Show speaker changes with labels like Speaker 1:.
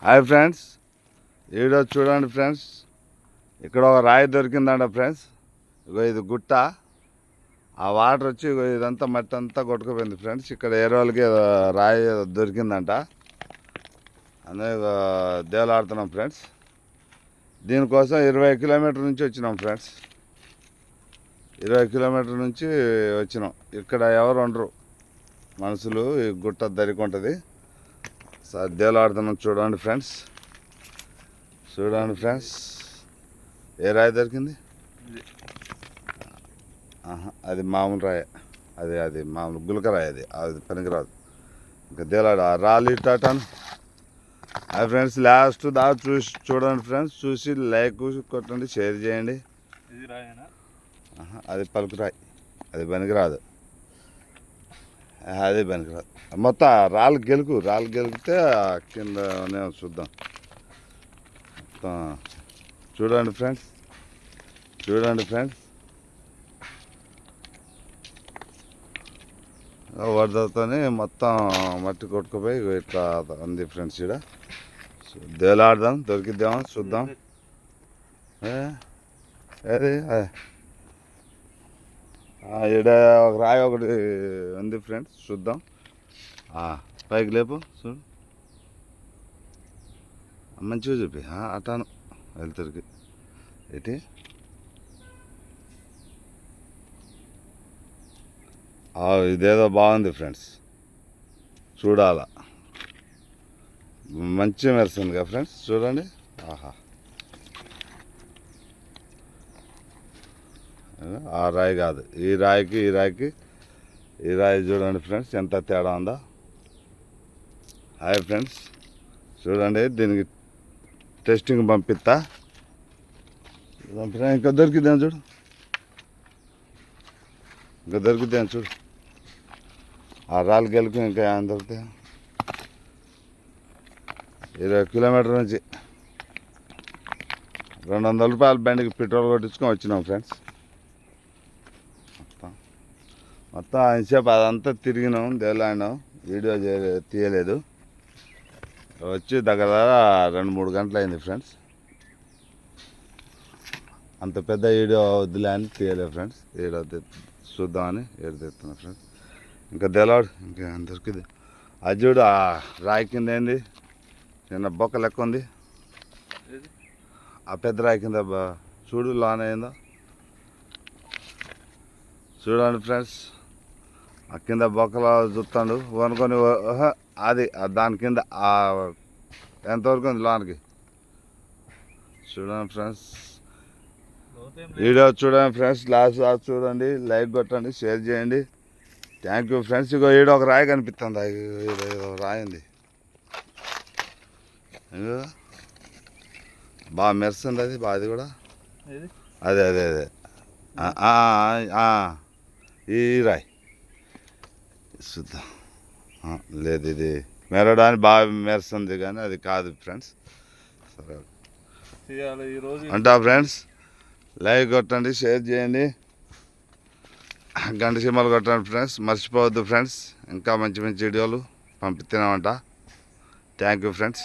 Speaker 1: Hi friends, ఈరోజు చూడండి friends, ఇక్కడ ఒక రాయి దొరికిందంట ఫ్రెండ్స్. ఇగో ఇది గుట్ట. ఆ వాటర్ వచ్చి ఇదంతా మట్టి అంతా కొట్టుకుపోయింది ఫ్రెండ్స్. ఇక్కడ ఏరోళ్ళకి రాయి దొరికిందంట, అనే దేవులాడుతున్నాం ఫ్రెండ్స్. దీనికోసం 20 కిలోమీటర్ నుంచి వచ్చినాం ఫ్రెండ్స్. 20 కిలోమీటర్ నుంచి వచ్చినాం. ఇక్కడ ఎవరు ఉండరు మనుషులు. ఈ గుట్ట దరికి దేవులాడుతున్నాం. చూడండి ఫ్రెండ్స్, ఏ రాయి దొరికింది? అది మామూలు రాయి. అది మామూలు గులక రాయి. అది పనికిరాదు. ఇంకా దేవులాడు రాళ్ళు ఇట్టాను. అది ఫ్రెండ్స్, లాస్ట్ దాకా చూడండి ఫ్రెండ్స్. చూసి లైక్ కొట్టండి, షేర్ చేయండి. అది పలుకు రాయి, అది పనికిరాదు. అది పనికిరాదు. మొత్తం రాళ్ళు గెలికితే కింద చూద్దాం. మొత్తం చూడండి ఫ్రెండ్స్, వరదతోనే మొత్తం మట్టి కొట్టుకుపోయి ఇట్లా ఉంది ఫ్రెండ్స్. ఇక్కడ దేవులాడదాం, దొరికిద్దాం, చూద్దాం. అది ఇక్కడ ఒక రాయి ఒకటి ఉంది ఫ్రెండ్స్, చూద్దాం. పైకి లేపు, చూడు, మంచిగా చూపి. అటాను వెళ్తురికి ఏంటి? ఇదేదో బాగుంది ఫ్రెండ్స్, చూడాలా. మంచిగా మెరుస్తుంది కదా ఫ్రెండ్స్, చూడండి. ఆ రాయి కాదు, ఈ రాయికి చూడండి ఫ్రెండ్స్, ఎంత తేడా ఉందో. హాయ్ ఫ్రెండ్స్, చూడండి. దీనికి టెస్టింగ్ పంపిస్తా. ఇంకా దొరికిద్దాం చూడు, చూడు. ఆ రాళ్ళు గెలుకు ఇంకా ఏమైనా దొరుకుతాయి. 20 కిలోమీటర్ నుంచి 200 రూపాయల బండికి పెట్రోల్ కొట్టించుకొని వచ్చినాం ఫ్రెండ్స్. మొత్తం ఆయనసేపు అదంతా తిరిగినాం, దేవులాడినాం. వీడియో తీయలేదు. వచ్చి దగ్గర 2-3 గంటలు అయింది ఫ్రెండ్స్. అంత పెద్ద వీడియో వద్దులే అని తీయలేదు ఫ్రెండ్స్. వీడియో చూద్దామని ఏడు తెస్తున్నా ఫ్రెండ్స్. ఇంకా దేవులాడు, ఇంకా దొరికింది. అది చూడు, ఆ రాయి కింద ఏంది చిన్న బొక్క లెక్క ఉంది. ఆ పెద్ద రాయి కింద చూడు లోన ఏందో. చూడండి ఫ్రెండ్స్, ఆ కింద బొక్కలో చూస్తాడు అనుకొని. అది దాని కింద ఎంతవరకు ఉంది లోనికి. చూడండి ఫ్రెండ్స్, వీడియో చూడండి ఫ్రెండ్స్, లాస్ట్ చూడండి, లైక్ కొట్టండి, షేర్ చేయండి. Thank you friends. ఇగో ఈడ ఒక రాయి కనిపిస్తుంది. ఏదో రాయి ఉంది, బాగా మెరుస్తుంది. అది అది కూడా అదే ఈ రాయి చూద్దాం. లేదు, ఇది మెరడానికి బాగా మెరుస్తుంది కానీ అది కాదు ఫ్రెండ్స్. సరే అంటా ఫ్రెండ్స్, లైక్ కొట్టండి, షేర్ చేయండి, గంట సింబల్ కొట్టండి ఫ్రెండ్స్. మర్చిపోవద్దు ఫ్రెండ్స్, ఇంకా మంచి వీడియోలు పంపిస్తున్నామంట. Thank you friends.